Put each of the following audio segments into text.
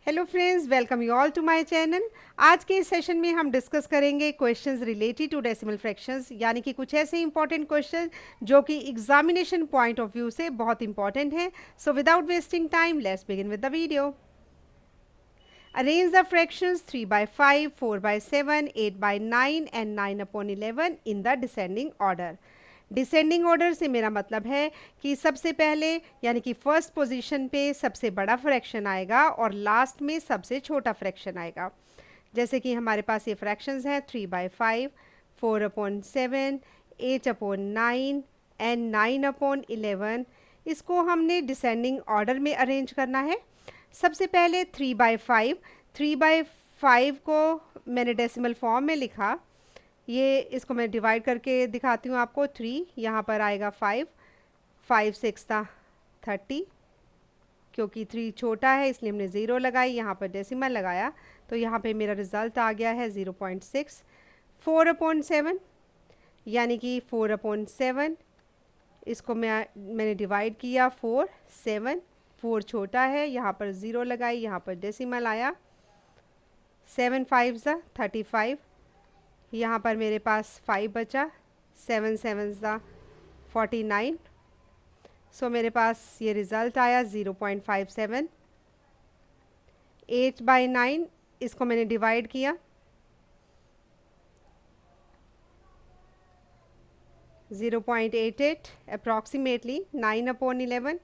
Hello friends, welcome you all to my channel. आज के इस सेशन में हम डिस्कस करेंगे questions related to decimal fractions, यानी कि कुछ ऐसे इंपॉर्टेंट क्वेश्चन जो कि एग्जामिनेशन पॉइंट ऑफ व्यू से बहुत इंपॉर्टेंट हैं। So without wasting time let's begin with the video. Arrange the fractions 3 by 5, 4 by 7, 8 by 9 and 9 upon 11 in the descending order. Descending order से मेरा मतलब है कि सबसे पहले यानी कि फर्स्ट पोजीशन पे सबसे बड़ा फ्रैक्शन आएगा और लास्ट में सबसे छोटा फ्रैक्शन आएगा। जैसे कि हमारे पास ये फ्रैक्शंस हैं 3/5, 4/7, 8/9 एंड 9/11। इसको हमने डिसेंडिंग ऑर्डर में अरेंज करना है। सबसे पहले 3/5 को मैंने डेसिमल फॉर्म में लिखा। ये इसको मैं डिवाइड करके दिखाती हूँ आपको। 3 यहाँ पर आएगा 5, 5 6 30, क्योंकि 3 छोटा है इसलिए हमने 0 लगाई, यहाँ पर डेसिमल लगाया तो यहाँ पे मेरा रिज़ल्ट आ गया है 0.6। 4/7 यानी कि 4/7 इसको मैंने डिवाइड किया 4 7, 4 छोटा है, यहाँ पर 0 लगाई, यहाँ पर डेसिमल आया। 7 5 35, यहाँ पर मेरे पास 5 बचा। 7 7 49। सो मेरे पास ये रिज़ल्ट आया 0.57। 8/9 इसको मैंने डिवाइड किया, 0.88 अप्रॉक्सीमेटली। 9/11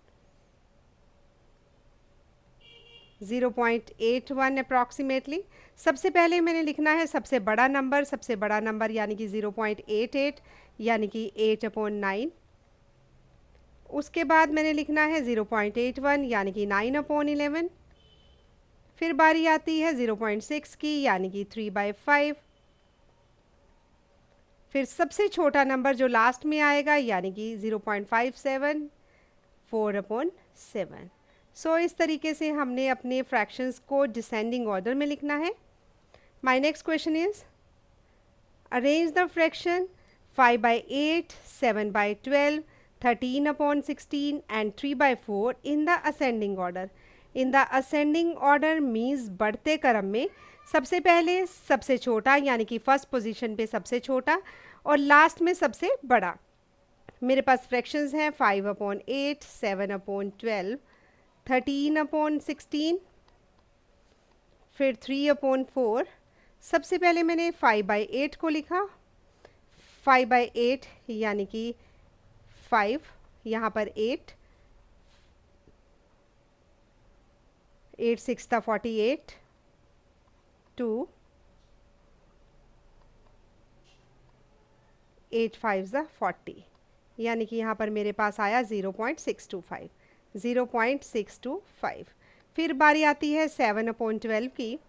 0.81 अप्रॉक्सीमेटली। सबसे पहले मैंने लिखना है सबसे बड़ा नंबर यानी कि 0.88 यानी कि 8/9। उसके बाद मैंने लिखना है 0.81 यानी कि 9/11। फिर बारी आती है 0.6 की यानी कि 3/5। फिर सबसे छोटा नंबर जो लास्ट में आएगा यानी कि 0.57, 4/7। सो इस तरीके से हमने अपने फ्रैक्शंस को डिसेंडिंग ऑर्डर में लिखना है। My next question is arrange the fraction 5/8, 7/12, 13/16 and 3/4 in the ascending order. In the ascending order means बढ़ते क्रम में। सबसे पहले सबसे छोटा यानी कि फर्स्ट पोजीशन पे सबसे छोटा और लास्ट में सबसे बड़ा। मेरे पास फ्रैक्शंस हैं 5/8, 7/12, 13/16, फिर 3/4। सबसे पहले मैंने 5/8 को लिखा। 5/8 यानी कि 5, यहाँ पर 8, 8 6 48, 2, 8 5 40, यानी कि यहाँ पर मेरे पास आया 0.625, 0.625। फिर बारी आती है 7/12 की।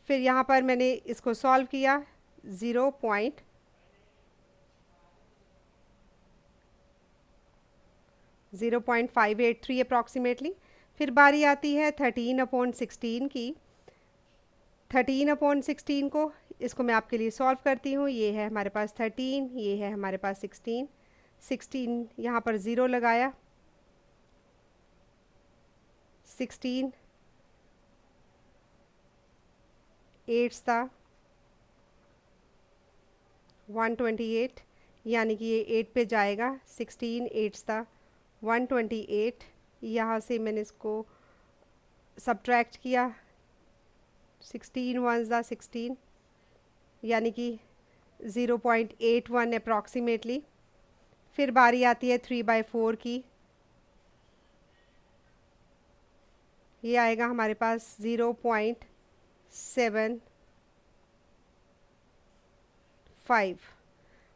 फिर यहाँ पर मैंने इसको सॉल्व किया 0.583 अप्रॉक्सीमेटली। फिर बारी आती है 13/16 की। 13/16 को इसको मैं आपके लिए सॉल्व करती हूँ। ये है हमारे पास 13, ये है हमारे पास 16। 16 यहाँ पर 0 लगाया, 16 8 था 128, यानी कि ये 8 पे जाएगा। 16 8 था 128, यहाँ से मैंने इसको सब्ट्रैक्ट किया, 16 1 16, यानी कि 0.81 अप्रॉक्सीमेटली। फिर बारी आती है 3/4 की। ये आएगा हमारे पास 0.75।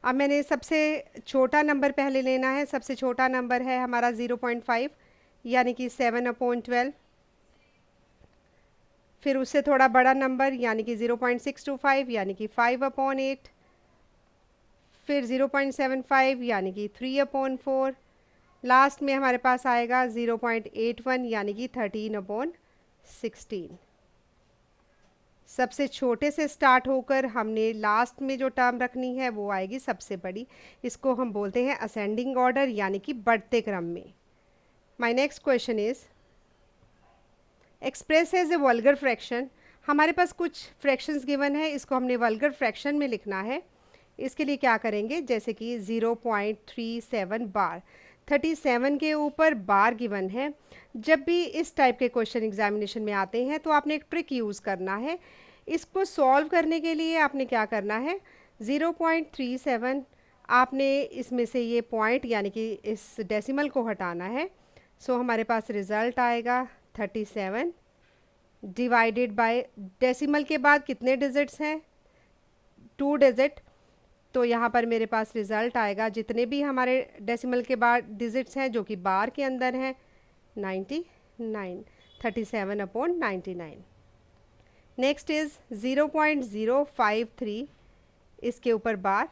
अब मैंने सबसे छोटा नंबर पहले लेना है। सबसे छोटा नंबर है हमारा 0.5 यानी कि 7/12। फिर उससे थोड़ा बड़ा नंबर यानी कि 0.625 यानी कि 5/8। फिर 0.75 यानी कि 3/4। लास्ट में हमारे पास आएगा 0.81 यानी कि 13/16। सबसे छोटे से स्टार्ट होकर हमने लास्ट में जो टर्म रखनी है वो आएगी सबसे बड़ी। इसको हम बोलते हैं असेंडिंग ऑर्डर यानी कि बढ़ते क्रम में। My next question is express as a vulgar fraction, हमारे पास कुछ फ्रैक्शंस गिवन है, इसको हमने वल्गर फ्रैक्शन में लिखना है। इसके लिए क्या करेंगे, जैसे कि 0.37 बार, 37 के ऊपर बार गिवन है। जब भी इस टाइप के क्वेश्चन एग्जामिनेशन में आते हैं तो आपने एक ट्रिक यूज़ करना है। इसको सॉल्व करने के लिए आपने क्या करना है, 0.37 आपने इसमें से ये पॉइंट यानी कि इस डेसिमल को हटाना है। सो हमारे पास रिज़ल्ट आएगा 37 डिवाइडेड बाय, डेसिमल के बाद कितने डिजिट्स हैं, 2 डिजिट, तो यहाँ पर मेरे पास रिज़ल्ट आएगा जितने भी हमारे डेसिमल के बाद डिजिट्स हैं जो कि बार के अंदर हैं 99, 37/99। नेक्स्ट इज़ 0.053, इसके ऊपर बार।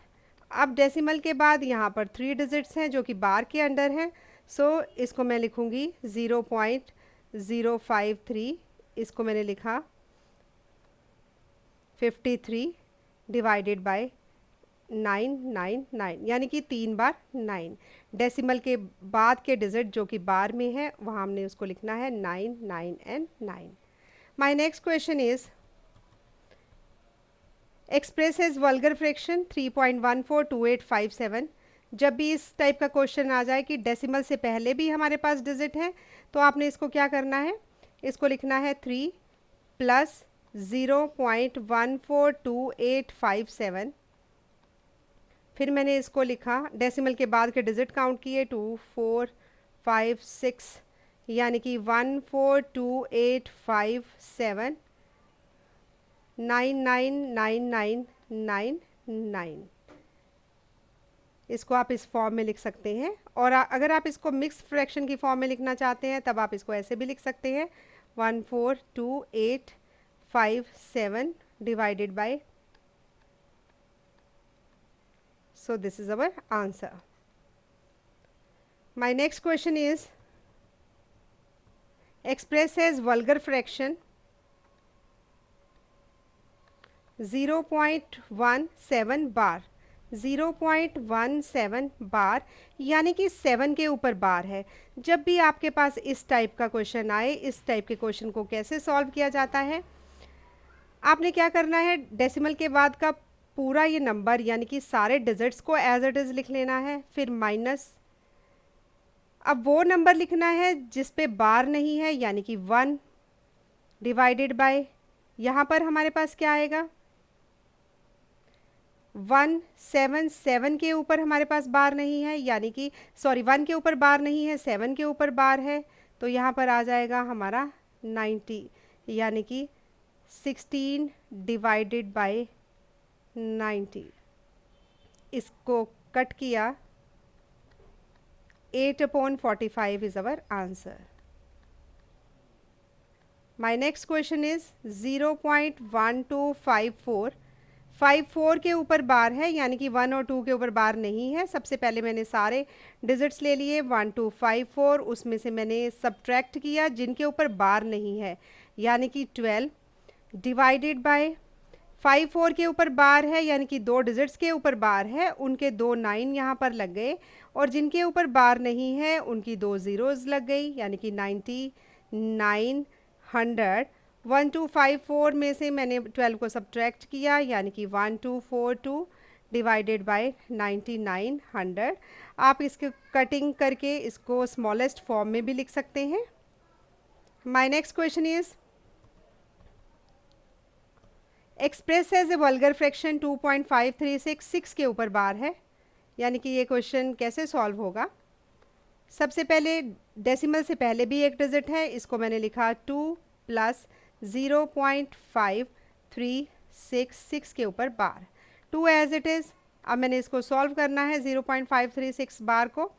अब डेसिमल के बाद यहाँ पर 3 डिजिट्स हैं जो कि बार के अंडर हैं। सो इसको मैं लिखूँगी 0.053, इसको मैंने लिखा 53 डिवाइडेड बाय 999, यानी कि 3 बार 9। डेसिमल के बाद के डिजिट जो कि बार में है वहाँ हमने उसको लिखना है 9, 9 and 9। My next question is express as vulgar fraction 3.142857। जब भी इस टाइप का क्वेश्चन आ जाए कि डेसिमल से पहले भी हमारे पास डिजिट है तो आपने इसको क्या करना है, इसको लिखना है 3 प्लस 0.142857। फिर मैंने इसको लिखा, डेसिमल के बाद के डिजिट काउंट किए 2, 4, 5, 6, यानी कि 142857, 999999। इसको आप इस फॉर्म में लिख सकते हैं। और अगर आप इसको मिक्स फ्रैक्शन की फॉर्म में लिखना चाहते हैं तब आप इसको ऐसे भी लिख सकते हैं 142,857 divided by, so this is our answer. My next question is express as vulgar fraction 0.17 बार, 0.17 बार यानी कि 7 के ऊपर बार है। जब भी आपके पास इस टाइप का क्वेश्चन आए, इस टाइप के क्वेश्चन को कैसे सॉल्व किया जाता है, आपने क्या करना है, डेसिमल के बाद का पूरा ये नंबर यानी कि सारे डिजिट्स को एज इट इज़ लिख लेना है, फिर माइनस, अब वो नंबर लिखना है जिस पे बार नहीं है यानी कि 1 डिवाइडेड बाय, यहाँ पर हमारे पास क्या आएगा 177 के ऊपर हमारे पास बार नहीं है, यानी कि 1 के ऊपर बार नहीं है, 7 के ऊपर बार है, तो यहाँ पर आ जाएगा हमारा 90, यानी कि 16 डिवाइडेड बाय 90। इसको कट किया, 8/45 is our answer. My next question is 0.1254, 54 के ऊपर बार है यानी कि 1 और 2 के ऊपर बार नहीं है। सबसे पहले मैंने सारे डिजिट्स ले लिए 1 2 5 4, उसमें से मैंने सब्ट्रैक्ट किया जिनके ऊपर बार नहीं है यानी कि 12 डिवाइडेड बाय 5 4 के ऊपर बार है यानी कि 2 डिजिट्स के ऊपर बार है, उनके 2 9 यहाँ पर लग गए, और जिनके ऊपर बार नहीं है उनकी 2 ज़ीरोज़ लग गई यानी कि 90, 9, 100। 1 2 5 4 में से मैंने 12 को सब्ट्रैक्ट किया यानी कि 1 2 4 2 डिवाइडेड बाय 99, 100। आप इसके कटिंग करके इसको स्मॉलेस्ट फॉर्म में भी लिख सकते हैं। My next question is express as a vulgar fraction 2.536, 6 के ऊपर बार है, यानी कि ये क्वेश्चन कैसे सॉल्व होगा। सबसे पहले डेसिमल से पहले भी एक डिजिट है, इसको मैंने लिखा 2 प्लस 0.536, 6 के ऊपर बार, 2 एज इट इज़। अब मैंने इसको सॉल्व करना है 0.536 बार को।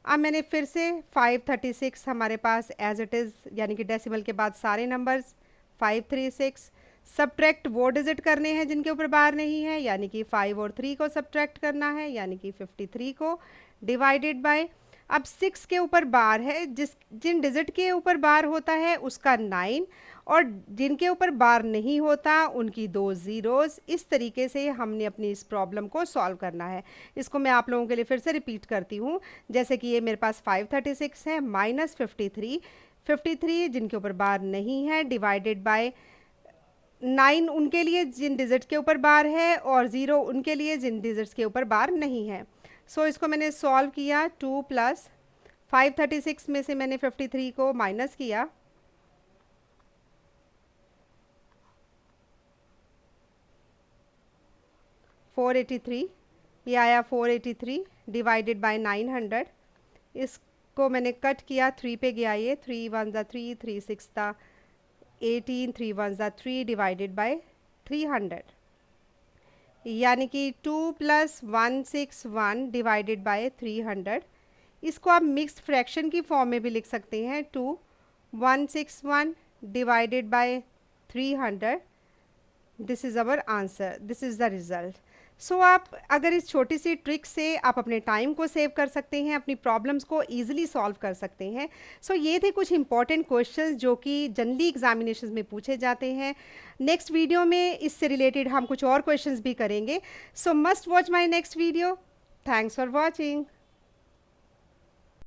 अब मैंने फिर से 536 हमारे पास एज इट इज़, यानी कि डेसिमल के बाद सारे नंबर्स 536, सब्ट्रैक्ट वो डिजिट करने हैं जिनके ऊपर बार नहीं है यानी कि 5 और 3 को सब्ट्रैक्ट करना है यानी कि 53 को, डिवाइडेड बाय, अब 6 के ऊपर बार है, जिन डिजिट के ऊपर बार होता है उसका 9, और जिनके ऊपर बार नहीं होता उनकी 2 ज़ीरोज़। इस तरीके से हमने अपनी इस प्रॉब्लम को सॉल्व करना है। इसको मैं आप लोगों के लिए फिर से रिपीट करती हूँ, जैसे कि ये मेरे पास 536 है माइनस 53, 53 जिनके ऊपर बार नहीं है, डिवाइडेड बाय 9 उनके लिए जिन डिजिट्स के ऊपर बार है, और 0 उनके लिए जिन डिजिट्स के ऊपर बार नहीं है। सो इसको मैंने सॉल्व किया। 2 प्लस 536 में से मैंने 53 को माइनस किया, 483, ये आया 483 डिवाइडेड बाय 900। इसको मैंने कट किया, 3 पे गया, ये 3 1 ज़ा 3, 3 6 ज़ा 18, 3 1 ज़ा 3 डिवाइडेड बाय 300, यानी कि 2 प्लस 161 डिवाइडेड बाय 300। इसको आप मिक्स्ड फ्रैक्शन की फॉर्म में भी लिख सकते हैं। 2 161 divided by 300, this is our answer, this is the result. So आप अगर इस छोटी सी ट्रिक से आप अपने टाइम को सेव कर सकते हैं, अपनी प्रॉब्लम्स को ईजिली सॉल्व कर सकते हैं। सो ये थे कुछ इंपॉर्टेंट क्वेश्चंस जो कि जनरली एग्जामिनेशंस में पूछे जाते हैं। नेक्स्ट वीडियो में इससे रिलेटेड हम कुछ और क्वेश्चंस भी करेंगे। सो must watch my next video. Thanks for watching.